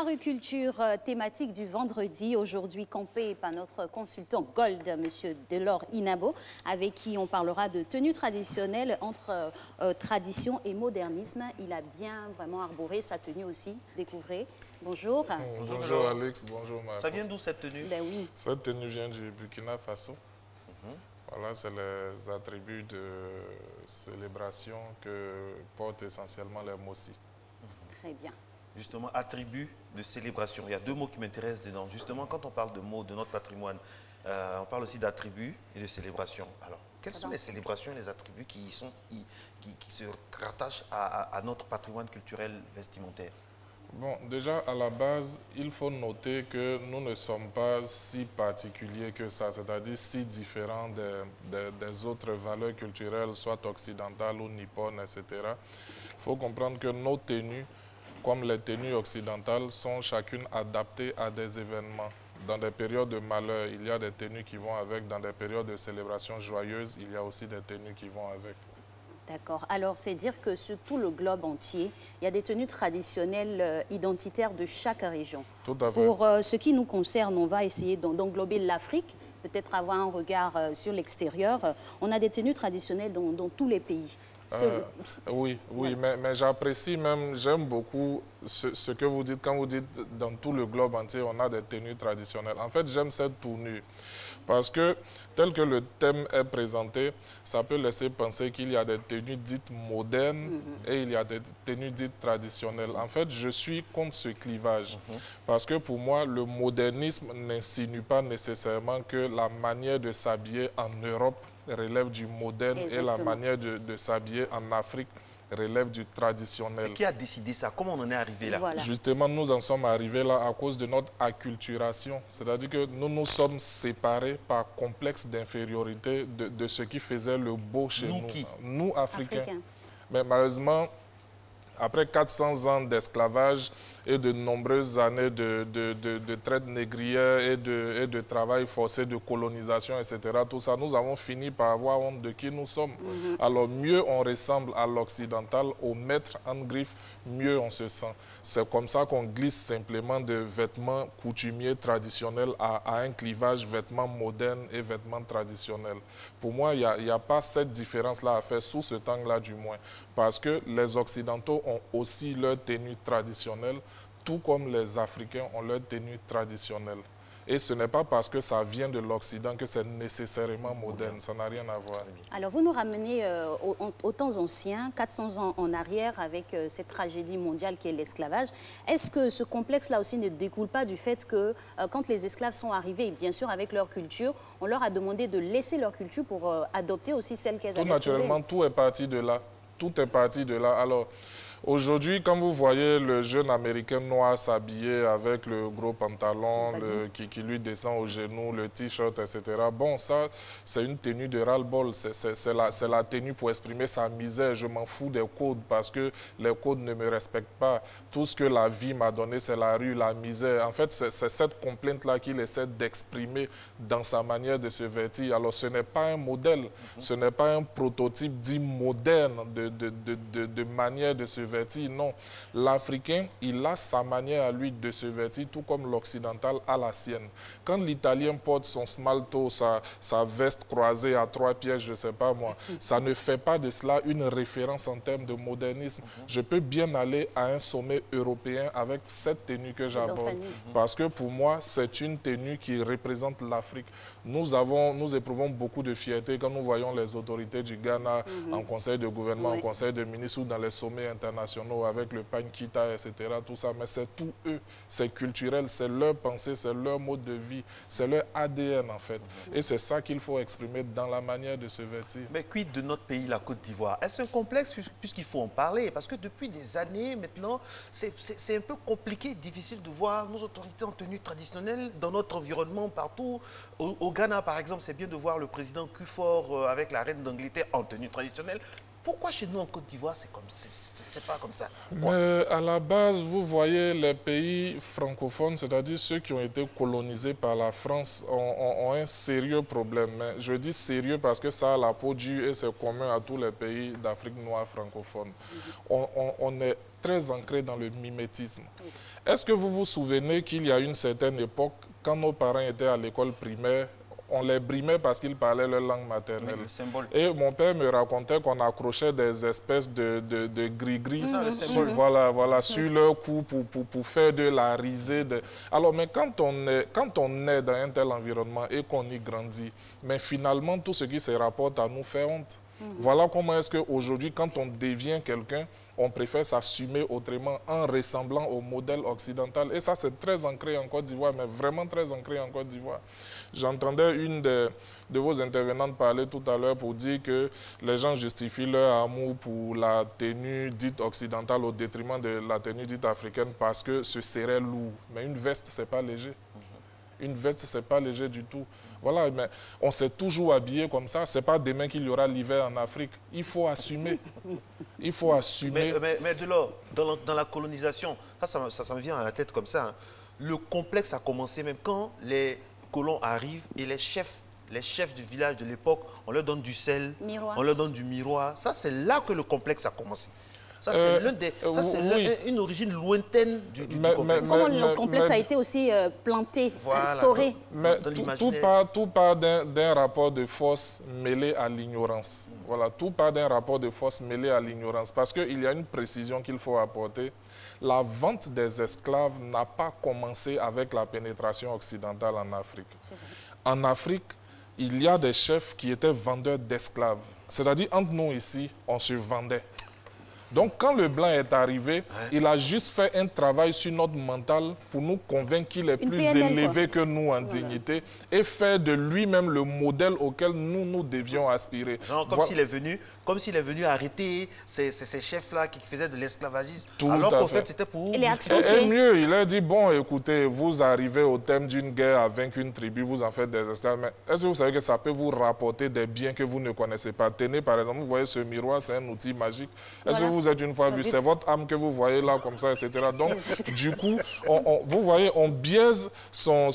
Mariculture thématique du vendredi, aujourd'hui campé par notre consultant Gold, M. Delors Inabo, avec qui on parlera de tenues traditionnelles entre tradition et modernisme. Il a bien vraiment arboré sa tenue aussi, découvrez. Bonjour. Bonjour Alex, bonjour Marco. Ça vient d'où cette tenue? Ben oui. Cette tenue vient du Burkina Faso. Voilà, c'est les attributs de célébration que portent essentiellement les Mossi. Très bien. Justement, attributs de célébration. Il y a deux mots qui m'intéressent dedans. Justement, quand on parle de mots de notre patrimoine, on parle aussi d'attributs et de célébration. Alors, quelles sont les célébrations et les attributs qui se rattachent à notre patrimoine culturel vestimentaire? Bon, déjà à la base, il faut noter que nous ne sommes pas si particuliers que ça, c'est-à-dire si différents des autres valeurs culturelles, soit occidentales ou nippones, etc. Il faut comprendre que nos tenues, comme les tenues occidentales, sont chacune adaptées à des événements. Dans des périodes de malheur, il y a des tenues qui vont avec. Dans des périodes de célébration joyeuse, il y a aussi des tenues qui vont avec. D'accord. Alors, c'est dire que sur tout le globe entier, il y a des tenues traditionnelles identitaires de chaque région. Tout à fait. Pour ce qui nous concerne, on va essayer d'englober l'Afrique, peut-être avoir un regard sur l'extérieur. On a des tenues traditionnelles dans tous les pays. Oui, Voilà. mais j'apprécie même, j'aime beaucoup ce que vous dites quand vous dites dans tout le globe entier, on a des tenues traditionnelles. En fait, j'aime cette tournure parce que tel que le thème est présenté, ça peut laisser penser qu'il y a des tenues dites modernes et il y a des tenues dites traditionnelles. En fait, je suis contre ce clivage parce que pour moi, le modernisme n'insinue pas nécessairement que la manière de s'habiller en Europe relève du moderne. Exactement. Et la manière de s'habiller en Afrique relève du traditionnel. Et qui a décidé ça? Comment on en est arrivé là? Voilà. Justement, nous en sommes arrivés là à cause de notre acculturation. C'est-à-dire que nous nous sommes séparés par complexe d'infériorité de ce qui faisait le beau chez nous. Qui? Nous, Africains. Africain. Mais malheureusement, après 400 ans d'esclavage et de nombreuses années de traite négrière et de travail forcé, de colonisation, etc., tout ça, nous avons fini par avoir honte de qui nous sommes. Alors mieux on ressemble à l'occidental, au maître en griffe, mieux on se sent. C'est comme ça qu'on glisse simplement de vêtements coutumiers traditionnels à un clivage vêtements modernes et vêtements traditionnels. Pour moi, il n'y a pas cette différence-là à faire sous ce angle-là du moins. Parce que les Occidentaux ont aussi leur tenue traditionnelle, tout comme les Africains ont leur tenue traditionnelle. Et ce n'est pas parce que ça vient de l'Occident que c'est nécessairement moderne, ça n'a rien à voir. Alors, vous nous ramenez aux temps anciens, 400 ans en arrière, avec cette tragédie mondiale qui est l'esclavage. Est-ce que ce complexe-là aussi ne découle pas du fait que quand les esclaves sont arrivés, bien sûr avec leur culture, on leur a demandé de laisser leur culture pour adopter aussi celle qu'elles avaient Tout naturellement, tout est parti de là. Tout est parti de là. Alors, aujourd'hui, quand vous voyez le jeune Américain noir s'habiller avec le gros pantalon qui lui descend aux genoux, le t-shirt, etc., bon, ça, c'est une tenue de ras-le-bol. C'est la tenue pour exprimer sa misère. Je m'en fous des codes parce que les codes ne me respectent pas. Tout ce que la vie m'a donné, c'est la rue, la misère. En fait, c'est cette complainte-là qu'il essaie d'exprimer dans sa manière de se vêtir. Alors, ce n'est pas un modèle, ce n'est pas un prototype dit moderne de manière de se vêtir. Non, l'Africain, il a sa manière à lui de se vêtir, tout comme l'Occidental a la sienne. Quand l'Italien porte son smalto, sa veste croisée à 3 pièces, je ne sais pas moi, ça ne fait pas de cela une référence en termes de modernisme. Je peux bien aller à un sommet européen avec cette tenue que j'aborde. Parce que pour moi, c'est une tenue qui représente l'Afrique. Nous éprouvons beaucoup de fierté quand nous voyons les autorités du Ghana en conseil de gouvernement, en conseil de ministres ou dans les sommets internationaux avec le Pankita, etc. Tout ça, mais c'est tout eux, c'est culturel, c'est leur pensée, c'est leur mode de vie, c'est leur ADN en fait. Et c'est ça qu'il faut exprimer dans la manière de se vêtir. Mais quid de notre pays, la Côte d'Ivoire? Est-ce un complexe puisqu'il faut en parler? Parce que depuis des années maintenant, c'est un peu compliqué, difficile de voir nos autorités en tenue traditionnelle dans notre environnement partout. Au Ghana, par exemple, c'est bien de voir le président Kufuor avec la reine d'Angleterre en tenue traditionnelle. Pourquoi chez nous en Côte d'Ivoire, c'est pas comme ça? Mais à la base, vous voyez, les pays francophones, c'est-à-dire ceux qui ont été colonisés par la France, ont un sérieux problème. Mais je dis sérieux parce que ça a la peau dure et c'est commun à tous les pays d'Afrique noire francophone. On est très ancré dans le mimétisme. Est-ce que vous vous souvenez qu'il y a une certaine époque, quand nos parents étaient à l'école primaire, on les brimait parce qu'ils parlaient leur langue maternelle. Oui, le symbole. Et mon père me racontait qu'on accrochait des espèces de gris-gris sur leur cou pour faire de la risée. Alors, mais quand on est dans un tel environnement et qu'on y grandit, mais finalement, tout ce qui se rapporte à nous fait honte. Voilà comment est-ce qu'aujourd'hui, quand on devient quelqu'un, on préfère s'assumer autrement en ressemblant au modèle occidental. Et ça, c'est très ancré en Côte d'Ivoire, mais vraiment très ancré en Côte d'Ivoire. J'entendais une de vos intervenantes parler tout à l'heure pour dire que les gens justifient leur amour pour la tenue dite occidentale au détriment de la tenue dite africaine parce que ce serait lourd. Mais une veste, c'est pas léger. Une veste, c'est pas léger du tout. Voilà, mais on s'est toujours habillé comme ça. C'est pas demain qu'il y aura l'hiver en Afrique. Il faut assumer. Il faut assumer. Mais de là, dans la colonisation, ça me vient à la tête comme ça. Hein. Le complexe a commencé même quand les colons arrivent et les chefs du village de l'époque, on leur donne du sel, on leur donne du miroir. Ça, c'est là que le complexe a commencé. Ça, c'est une origine lointaine du complexe. Comment le complexe a été aussi planté, instauré. Mais tout part d'un rapport de force mêlé à l'ignorance. Voilà, tout part d'un rapport de force mêlé à l'ignorance. Parce qu'il y a une précision qu'il faut apporter. La vente des esclaves n'a pas commencé avec la pénétration occidentale en Afrique. En Afrique, il y a des chefs qui étaient vendeurs d'esclaves. C'est-à-dire, entre nous ici, on se vendait. Donc, quand le blanc est arrivé, il a juste fait un travail sur notre mental pour nous convaincre qu'il est plus élevé que nous en dignité et faire de lui-même le modèle auquel nous devions aspirer. Genre, comme s'il est venu arrêter ces chefs-là qui faisaient de l'esclavagisme, alors qu'en fait, c'était pour... Et mieux, il a dit, bon, écoutez, vous arrivez au terme d'une guerre à vaincre une tribu, vous en faites des esclaves, mais est-ce que vous savez que ça peut vous rapporter des biens que vous ne connaissez pas? Tenez, par exemple, vous voyez ce miroir, c'est un outil magique. Est-ce que vous êtes une fois vu, c'est votre âme que vous voyez là comme ça, etc. Donc, du coup, vous voyez, on biaise son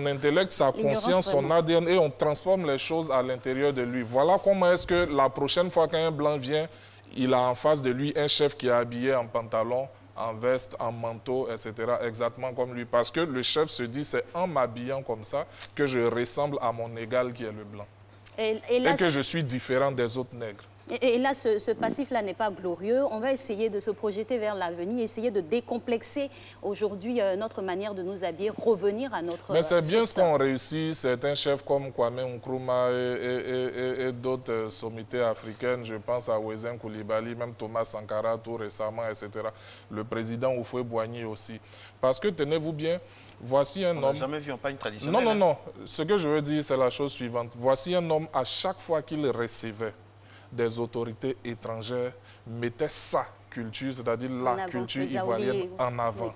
intellect, sa conscience, son ADN et on transforme les choses à l'intérieur de lui. Voilà comment est-ce que la prochaine fois qu'un blanc vient, il a en face de lui un chef qui est habillé en pantalon, en veste, en manteau, etc. Exactement comme lui. Parce que le chef se dit, c'est en m'habillant comme ça que je ressemble à mon égal qui est le blanc. Et que je suis différent des autres nègres. Et là, ce passif-là n'est pas glorieux. On va essayer de se projeter vers l'avenir, essayer de décomplexer aujourd'hui notre manière de nous habiller, revenir à notre... Mais c'est bien ce qu'ont réussi certains chefs comme Kwame Nkrumah et d'autres sommités africaines. Je pense à Wezen Koulibaly, même Thomas Sankara tout récemment, etc. Le président Houphouët-Boigny aussi. Parce que, tenez-vous bien, voici un homme... On n'a jamais vu un pagne traditionnel. Non. Ce que je veux dire, c'est la chose suivante. Voici un homme, à chaque fois qu'il recevait des autorités étrangères, mettait sa culture, c'est-à-dire la culture ivoirienne, en avant. Oui.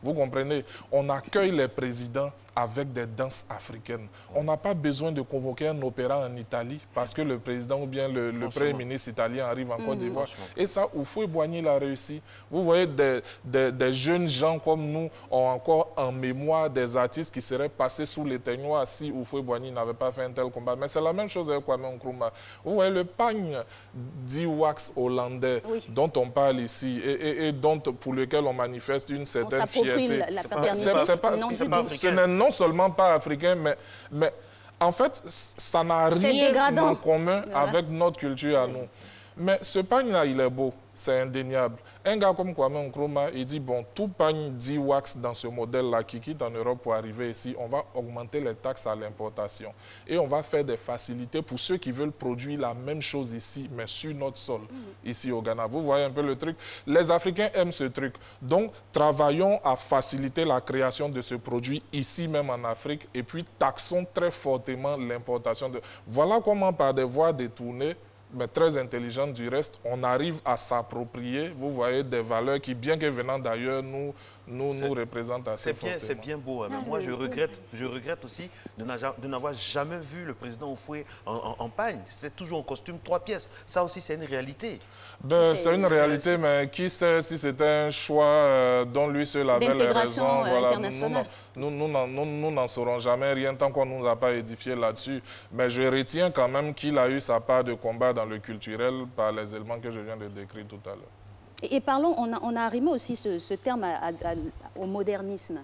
Vous comprenez? On accueille les présidents avec des danses africaines. On n'a pas besoin de convoquer un opéra en Italie parce que le président ou bien le Premier ministre italien arrive en Côte d'Ivoire. Et ça, Houphouët-Boigny l'a réussi. Vous voyez, des jeunes gens comme nous ont encore en mémoire des artistes qui seraient passés sous les teignoirs si Houphouët-Boigny n'avait pas fait un tel combat. Mais c'est la même chose avec Kwame Nkrumah. Vous voyez, le pagne d'Iwax hollandais dont on parle ici et pour lequel on manifeste une certaine fierté. Ce n'est non seulement pas africain, mais en fait, ça n'a rien en commun avec notre culture à nous. Mais ce pagne-là, il est beau, c'est indéniable. Un gars comme Kwame Nkrumah, il dit, bon, tout pagne d'Iwax dans ce modèle-là qui quitte en Europe pour arriver ici, on va augmenter les taxes à l'importation. Et on va faire des facilités pour ceux qui veulent produire la même chose ici, mais sur notre sol, ici au Ghana. Vous voyez un peu le truc? Les Africains aiment ce truc. Donc, travaillons à faciliter la création de ce produit ici même en Afrique et puis taxons très fortement l'importation. Voilà comment, par des voies détournées, mais très intelligente du reste, on arrive à s'approprier, vous voyez, des valeurs qui, bien que venant d'ailleurs, nous représentent assez fortement. C'est bien beau, hein, mais moi je regrette aussi de n'avoir jamais vu le président Houphouët en pagne. C'était toujours en costume 3 pièces. Ça aussi, c'est une réalité. Ben, c'est une réalité, mais qui sait si c'était un choix dont lui seul avait les raisons. Voilà, nous n'en saurons jamais rien tant qu'on ne nous a pas édifié là-dessus. Mais je retiens quand même qu'il a eu sa part de combat dans le culturel par les éléments que je viens de décrire tout à l'heure. Et parlons, on a arrimé aussi ce terme au modernisme.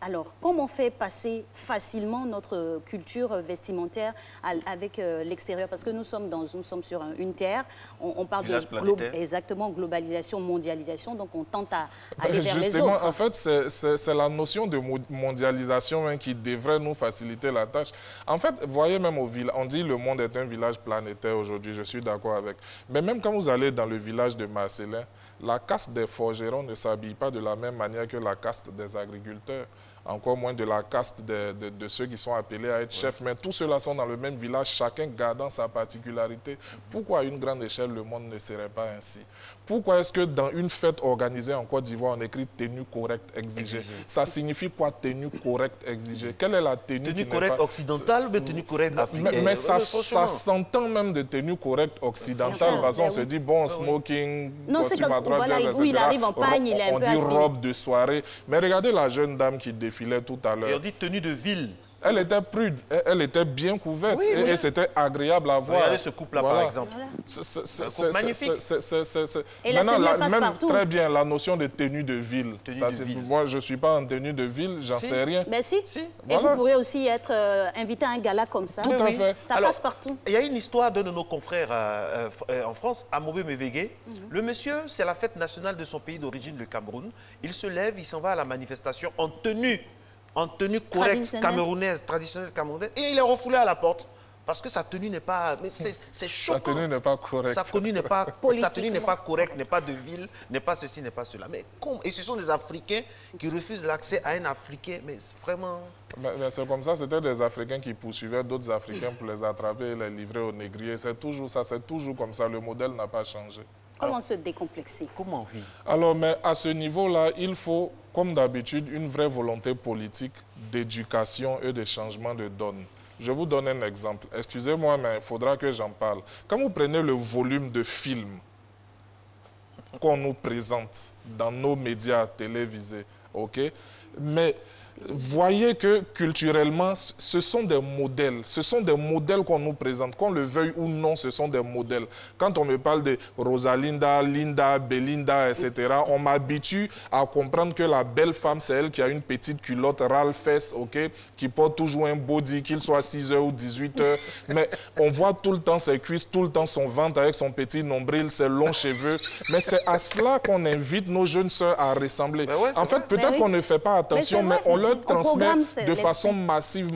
Alors, comment fait passer facilement notre culture vestimentaire avec l'extérieur? Parce que nous sommes sur une terre, on parle de exactement globalisation, mondialisation, donc on tente à aller vers les autres. En fait, c'est la notion de mondialisation hein, qui devrait nous faciliter la tâche. En fait, voyez même au village, on dit le monde est un village planétaire aujourd'hui, je suis d'accord avec. Mais même quand vous allez dans le village de Marcellin, la caste des forgerons ne s'habille pas de la même manière que la caste des agriculteurs. Encore moins de la caste de ceux qui sont appelés à être chefs. Mais tous ceux-là sont dans le même village, chacun gardant sa particularité. Pourquoi à une grande échelle, le monde ne serait pas ainsi? Pourquoi est-ce que dans une fête organisée en Côte d'Ivoire, on écrit tenue correcte exigée? Ça signifie quoi, tenue correcte exigée? Quelle est la tenue correcte occidentale ou tenue correcte africaine? Mais ça s'entend même de tenue correcte occidentale. Parce qu'on se dit, bon, smoking, costume à trois pièces, etc. Il arrive en pagne, il est un peu on dit robe de soirée. Mais regardez la jeune dame qui défilait tout à l'heure. Et on dit tenue de ville. Elle était prude, elle était bien couverte et c'était agréable à voir. Regardez ce couple-là, par exemple. C'est magnifique. Et la tenue passe partout. Très bien, la notion de tenue de ville. Moi, je ne suis pas en tenue de ville, j'en sais rien. Mais si. Et vous pourrez aussi être invité à un gala comme ça. Tout à fait. Ça passe partout. Il y a une histoire d'un de nos confrères en France, Amobe Mevegue. Le monsieur, c'est la fête nationale de son pays d'origine, le Cameroun. Il se lève, il s'en va à la manifestation en tenue correcte camerounaise, traditionnelle camerounaise, et il est refoulé à la porte parce que sa tenue n'est pas... C'est choquant. Sa tenue n'est pas correcte. Sa tenue n'est pas correcte, n'est pas de ville, n'est pas ceci, n'est pas cela. Mais comment? Et ce sont des Africains qui refusent l'accès à un Africain, mais vraiment... Mais c'est comme ça, c'était des Africains qui poursuivaient d'autres Africains pour les attraper et les livrer aux négriers. C'est toujours ça, c'est toujours comme ça. Le modèle n'a pas changé. Comment se décomplexer? Comment, oui? Alors, mais à ce niveau-là, il faut, comme d'habitude, une vraie volonté politique d'éducation et de changement de donne. Je vous donne un exemple. Excusez-moi, mais il faudra que j'en parle. Quand vous prenez le volume de films qu'on nous présente dans nos médias télévisés, ok? Mais voyez que culturellement, ce sont des modèles qu'on nous présente, qu'on le veuille ou non, ce sont des modèles. Quand on me parle de Rosalinda, Linda, Belinda, etc., on m'habitue à comprendre que la belle femme, c'est elle qui a une petite culotte ras fesse, ok, qui porte toujours un body, qu'il soit 6h ou 18h, mais on voit tout le temps ses cuisses, tout le temps son ventre avec son petit nombril, ses longs cheveux, mais c'est à cela qu'on invite nos jeunes sœurs à ressembler. En fait, peut-être qu'on ne fait pas attention, mais on leur transmet de façon massive,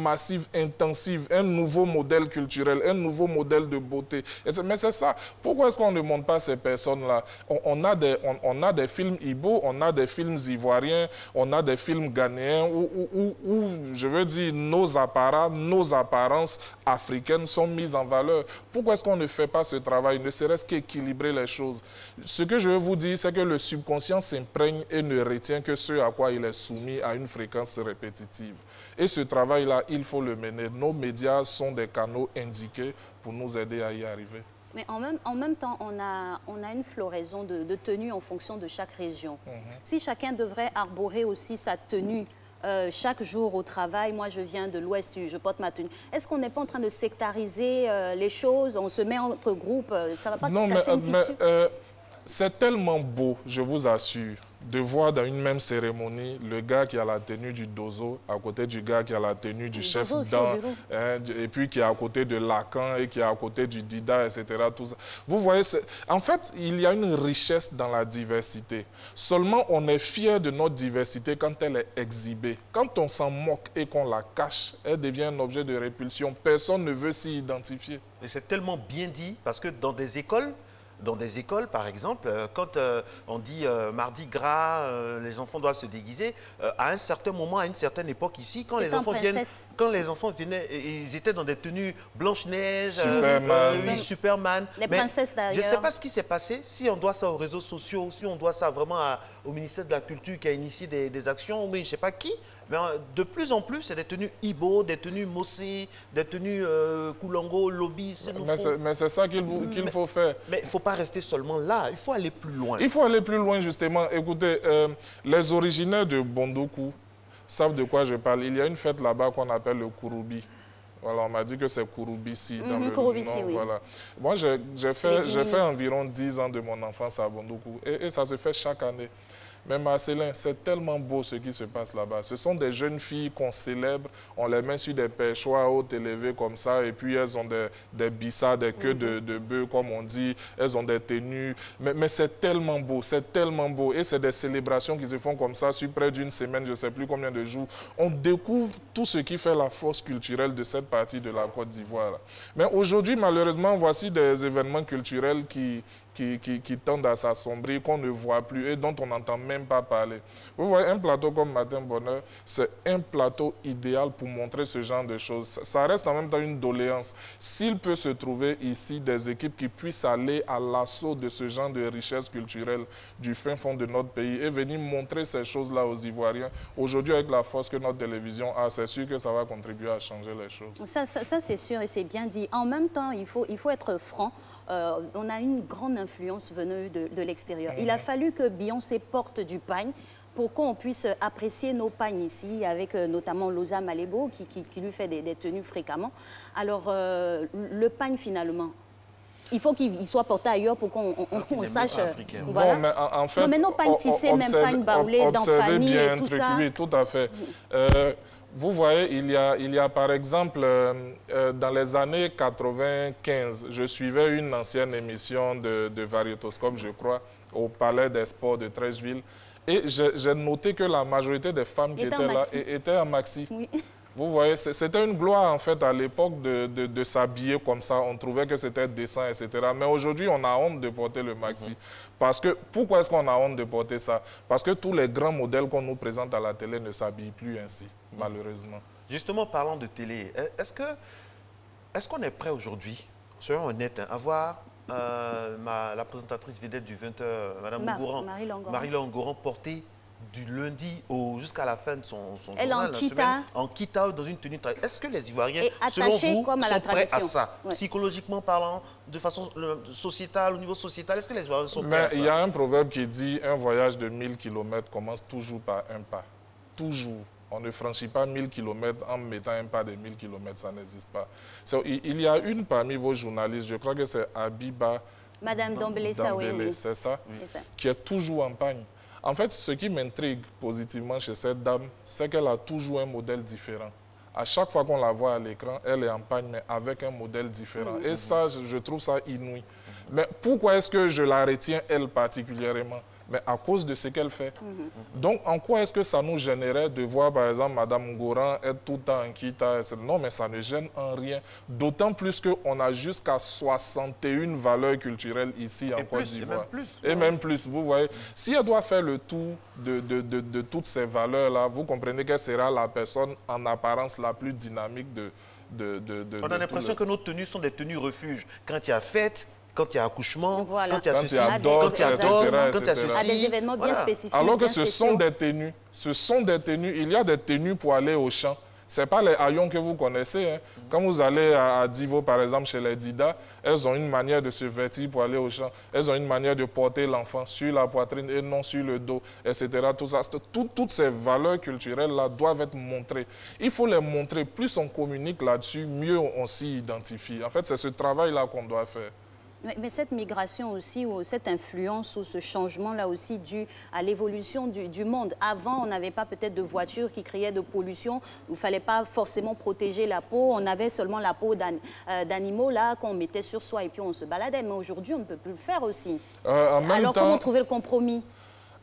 intensive, un nouveau modèle culturel, un nouveau modèle de beauté. Mais c'est ça. Pourquoi est-ce qu'on ne montre pas ces personnes-là? On a des films Ibo, on a des films ivoiriens, on a des films ghanéens où je veux dire, nos apparats, nos apparences africaines sont mises en valeur. Pourquoi est-ce qu'on ne fait pas ce travail, ne serait-ce qu'équilibrer les choses? Ce que je veux vous dire, c'est que le subconscient s'imprègne et ne retient que ce à quoi il est soumis à une fréquence répétitive. Et ce travail-là, il faut le mener. Nos médias sont des canaux indiqués pour nous aider à y arriver. Mais en même temps, on a une floraison de tenues en fonction de chaque région. Si chacun devrait arborer aussi sa tenue chaque jour au travail, moi je viens de l'Ouest, je porte ma tenue. Est-ce qu'on n'est pas en train de sectariser les choses? On se met entre groupes, ça ne va pas casser une fissure? C'est tellement beau, je vous assure, de voir dans une même cérémonie le gars qui a la tenue du dozo à côté du gars qui a la tenue du chef Dan, et puis qui est à côté de Lacan et qui est à côté du Dida, etc. Tout ça. Vous voyez, en fait, il y a une richesse dans la diversité. Seulement, on est fier de notre diversité quand elle est exhibée. Quand on s'en moque et qu'on la cache, elle devient un objet de répulsion. Personne ne veut s'y identifier. Et c'est tellement bien dit parce que dans des écoles, dans des écoles, par exemple, quand on dit mardi gras, les enfants doivent se déguiser, à un certain moment, à une certaine époque ici, quand les enfants venaient, ils étaient dans des tenues Blanche-Neige, Superman. Les princesses d'ailleurs. Je ne sais pas ce qui s'est passé, si on doit ça aux réseaux sociaux, si on doit ça vraiment au ministère de la Culture qui a initié des actions, mais je ne sais pas qui. Mais de plus en plus, c'est des tenues Ibo, des tenues Mossé, des tenues Koulongo, Lobby. Mais c'est ça qu'il faut faire. Mais il ne faut pas rester seulement là, il faut aller plus loin. Il faut aller plus loin, justement. Écoutez, les originaires de Bondoukou savent de quoi je parle. Il y a une fête là-bas qu'on appelle le Kouroubi. Voilà, on m'a dit que c'est Kouroubissi dans le nom. Oui. Voilà. Moi, j'ai fait environ 10 ans de mon enfance à Bondoukou et ça se fait chaque année. Mais Marcelin, c'est tellement beau ce qui se passe là-bas. Ce sont des jeunes filles qu'on célèbre, on les met sur des perchoirs hautes élevées comme ça, et puis elles ont des bissas, des queues de bœuf, comme on dit, elles ont des tenues. Mais c'est tellement beau, c'est tellement beau. Et c'est des célébrations qui se font comme ça sur près d'une semaine, je ne sais plus combien de jours. On découvre tout ce qui fait la force culturelle de cette partie de la Côte d'Ivoire. Mais aujourd'hui, malheureusement, voici des événements culturels qui tendent à s'assombrir, qu'on ne voit plus et dont on n'entend même pas parler. Vous voyez, un plateau comme Matin Bonheur, c'est un plateau idéal pour montrer ce genre de choses. Ça reste en même temps une doléance. S'il peut se trouver ici des équipes qui puissent aller à l'assaut de ce genre de richesse culturelle du fin fond de notre pays et venir montrer ces choses-là aux Ivoiriens, aujourd'hui, avec la force que notre télévision a, c'est sûr que ça va contribuer à changer les choses. Ça c'est sûr et c'est bien dit. En même temps, il faut être franc. On a une grande influence venue de l'extérieur. Il a fallu que Beyoncé porte du pagne pour qu'on puisse apprécier nos pagnes ici, avec notamment Loza Malebo qui lui fait des tenues fréquemment. Alors, le pagne finalement, il faut qu'il soit porté ailleurs pour qu'on sache. Voilà. Bon, mais en fait, non, mais nos pagnes tissées, même pagnes baoulées dans famille et tout ça. Oui, tout à fait. Vous voyez, il y a par exemple, dans les années 95, je suivais une ancienne émission de Variétoscope, je crois, au Palais des Sports de Treichville. Et j'ai noté que la majorité des femmes qui étaient là étaient en maxi. Oui. Vous voyez, c'était une gloire en fait à l'époque de s'habiller comme ça. On trouvait que c'était décent, etc. Mais aujourd'hui, on a honte de porter le maxi. Parce que, pourquoi est-ce qu'on a honte de porter ça? Parce que tous les grands modèles qu'on nous présente à la télé ne s'habillent plus ainsi, malheureusement. Justement, parlant de télé, est-ce qu'on est prêt aujourd'hui, soyons honnêtes, à voir la présentatrice vedette du 20h, Mme Marie-Laure Ngoran, porter du lundi jusqu'à la fin de son journal, en kita, dans une tenue. Est-ce que les Ivoiriens, selon vous, sont prêts à ça? Psychologiquement parlant, de façon sociétale, au niveau sociétal, est-ce que les Ivoiriens sont prêts à ça? Il y a un proverbe qui dit « Un voyage de 1000 km commence toujours par un pas ». Toujours. On ne franchit pas 1000 km en mettant un pas de 1000 km, ça n'existe pas. Il y a une parmi vos journalistes, je crois que c'est Abiba Madame Dambélé, c'est ça, qui est toujours en pagne. En fait, ce qui m'intrigue positivement chez cette dame, c'est qu'elle a toujours un modèle différent. À chaque fois qu'on la voit à l'écran, elle est en pagne, mais avec un modèle différent. Et ça, je trouve ça inouï. Mais pourquoi est-ce que je la retiens, elle, particulièrement? Mais à cause de ce qu'elle fait. Donc, en quoi est-ce que ça nous gênerait de voir, par exemple, Mme Ngoran être tout le temps en kita? Non, mais ça ne gêne en rien. D'autant plus qu'on a jusqu'à 61 valeurs culturelles ici en Côte d'Ivoire. Et même plus, vous voyez. Si elle doit faire le tour de toutes ces valeurs-là, vous comprenez qu'elle sera la personne en apparence la plus dynamique On a l'impression que nos tenues sont des tenues refuges. Quand il y a fête, quand il y a accouchement, voilà. Quand il y a ceci, quand il y a quand il y a ceci. À des événements bien spécifiques. Alors que ce sont des tenues. Ce sont des tenues. Il y a des tenues pour aller au champ. Ce n'est pas les haillons que vous connaissez. Hein. Quand vous allez à Divo, par exemple, chez les Dida, elles ont une manière de se vêtir pour aller au champ. Elles ont une manière de porter l'enfant sur la poitrine et non sur le dos, etc. Tout ça, toutes ces valeurs culturelles-là doivent être montrées. Il faut les montrer. Plus on communique là-dessus, mieux on s'y identifie. En fait, c'est ce travail-là qu'on doit faire. Mais cette migration aussi, ou cette influence, ou ce changement-là aussi dû à l'évolution du monde. Avant, on n'avait pas peut-être de voitures qui créaient de pollution. Il ne fallait pas forcément protéger la peau. On avait seulement la peau d'animaux là qu'on mettait sur soi et puis on se baladait. Mais aujourd'hui, on ne peut plus le faire aussi. Alors comment trouver le compromis?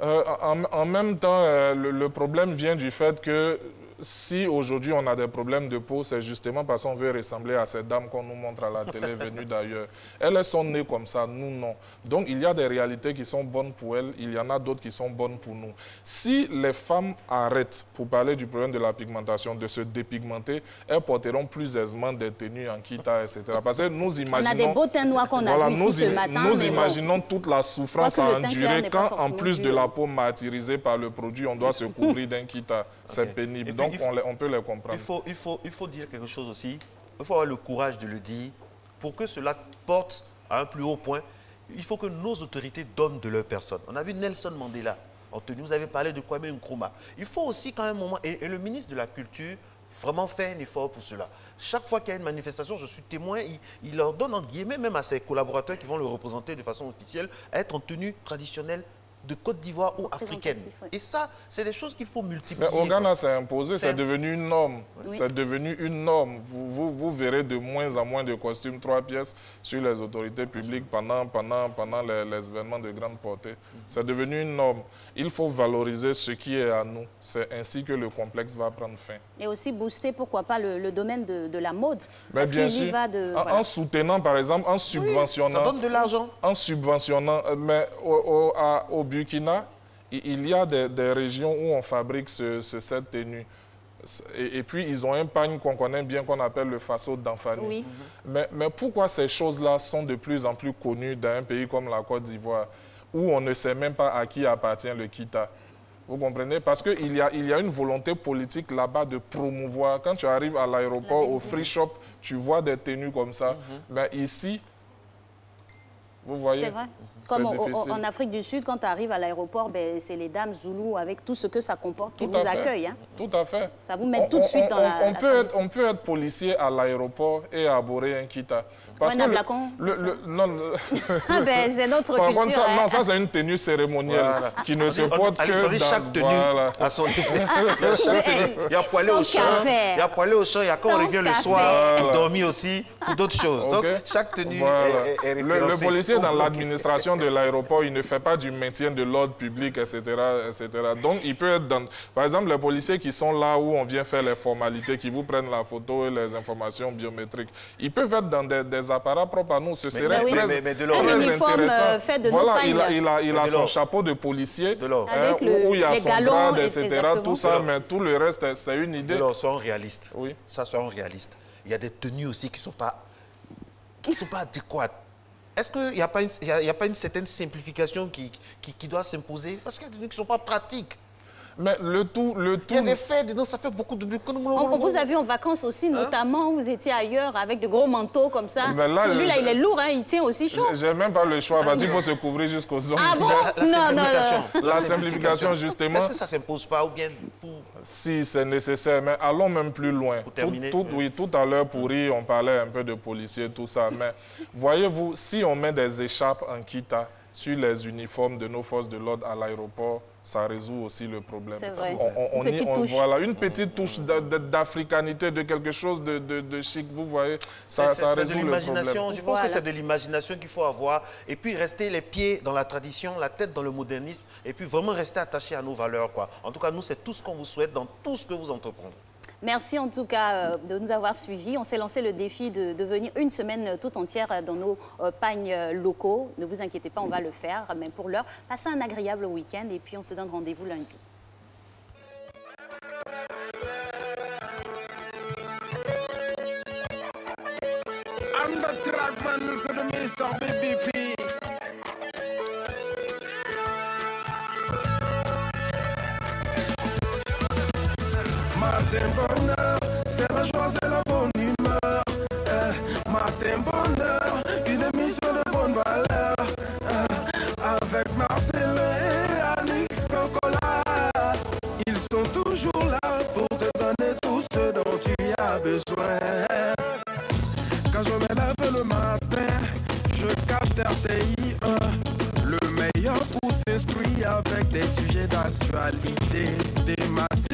En même temps, le problème vient du fait que si aujourd'hui on a des problèmes de peau, c'est justement parce qu'on veut ressembler à ces dames qu'on nous montre à la télé venues d'ailleurs. Elles sont nées comme ça, nous non. Donc il y a des réalités qui sont bonnes pour elles, il y en a d'autres qui sont bonnes pour nous. Si les femmes arrêtent, pour parler du problème de la pigmentation, de se dépigmenter, elles porteront plus aisément des tenues en kita, etc. Parce que nous imaginons... On a des beaux teints noirs qu'on a vus ici ce matin. Nous imaginons toute la souffrance à endurer quand, en plus de la peau martyrisée par le produit, on doit se couvrir d'un kita. C'est pénible. Donc, on peut les comprendre. Il faut dire quelque chose aussi. Il faut avoir le courage de le dire. Pour que cela porte à un plus haut point, il faut que nos autorités donnent de leur personne. On a vu Nelson Mandela en tenue. Vous avez parlé de Kwame Nkrumah. Il faut aussi quand même un moment... Et le ministre de la Culture vraiment fait un effort pour cela. Chaque fois qu'il y a une manifestation, je suis témoin, il leur donne, en guillemets, même à ses collaborateurs qui vont le représenter de façon officielle, à être en tenue traditionnelle de Côte d'Ivoire ou africaine. Oui. Et ça, c'est des choses qu'il faut multiplier. Mais au Ghana, c'est imposé, c'est devenu une norme. Oui. C'est devenu une norme. Vous verrez de moins en moins de costumes 3 pièces sur les autorités publiques pendant les événements de grande portée. C'est devenu une norme. Il faut valoriser ce qui est à nous. C'est ainsi que le complexe va prendre fin. Et aussi booster, pourquoi pas, le domaine de la mode. Mais bien sûr, en soutenant, par exemple, en subventionnant... Oui, ça donne de l'argent. En subventionnant, mais au Burkina, il y a des régions où on fabrique cette tenue. Et puis, ils ont un pagne qu'on connaît bien, qu'on appelle le faso d'Anfani. Oui. Mais pourquoi ces choses-là sont de plus en plus connues dans un pays comme la Côte d'Ivoire, où on ne sait même pas à qui appartient le kita? Vous comprenez? Parce qu'il y a une volonté politique là-bas de promouvoir. Quand tu arrives à l'aéroport, au free shop, tu vois des tenues comme ça. Mais ici, vous voyez... C'est vrai. Comme en Afrique du Sud, quand tu arrives à l'aéroport, ben, c'est les dames zoulous avec tout ce que ça comporte qui vous accueillent. Hein. Tout à fait. Ça vous met tout de suite dans la on peut être policier à l'aéroport et aborder un kita. Parce que c'est notre par culture. Contre, ça, non, ça c'est une tenue cérémonielle qui ne se porte que dans... chaque tenue à son niveau. Il y a poilé au champ, il y a poilé au champ, il y a quand on revient le soir, pour dormir aussi, pour d'autres choses. Donc, chaque tenue est le policier dans l'administration de l'aéroport, il ne fait pas du maintien de l'ordre public, etc., etc. Donc, il peut être dans... Par exemple, les policiers qui sont là où on vient faire les formalités, qui vous prennent la photo et les informations biométriques, ils peuvent être dans des apparats propres à nous. Ce serait très intéressant. Fait de voilà, il a son chapeau de policier, où il y a son grade, etc. Tout ça, mais tout le reste, c'est une idée. Alors, soyons réalistes. Oui. Ça, soyons réalistes. Il y a des tenues aussi qui ne sont pas adéquates. Est-ce qu'il n'y a pas une certaine simplification qui doit s'imposer? Parce qu'il y a des tenues qui ne sont pas pratiques. Mais le tout... Il y a des faits dedans, ça fait beaucoup de... On vous a vu en vacances aussi, notamment, vous étiez ailleurs avec de gros manteaux comme ça. Celui-là, il est lourd, hein, il tient aussi chaud. J'ai même pas le choix, parce qu'il faut se couvrir jusqu'aux ongles. Ah bon? La simplification, justement... Est-ce que ça ne s'impose pas ou bien pour... Si, c'est nécessaire, mais allons même plus loin. Pour terminer. Tout à l'heure, pourri, on parlait un peu de policiers, tout ça. Mais voyez-vous, si on met des écharpes en kita sur les uniformes de nos forces de l'ordre à l'aéroport, ça résout aussi le problème. C'est vrai. Voilà, une petite touche d'africanité, de quelque chose de chic, vous voyez, ça résout le problème. Je pense que c'est de l'imagination qu'il faut avoir, et puis rester les pieds dans la tradition, la tête dans le modernisme, et puis vraiment rester attaché à nos valeurs, quoi. En tout cas, nous, c'est tout ce qu'on vous souhaite dans tout ce que vous entreprenez. Merci en tout cas de nous avoir suivis. On s'est lancé le défi de venir une semaine tout entière dans nos pagnes locaux. Ne vous inquiétez pas, on va le faire. Mais pour l'heure, passez un agréable week-end et puis on se donne rendez-vous lundi. I'm the track man, this is the Mr. BBP. Matin bonheur, c'est la joie, c'est la bonne humeur. Matin bonheur, une émission de bonne valeur. Avec Marcelin et Alix Cocola, ils sont toujours là pour te donner tout ce dont tu as besoin. Quand je me lève le matin, je capte RTI 1, le meilleur pour s'instruire avec des sujets d'actualité, thématiques.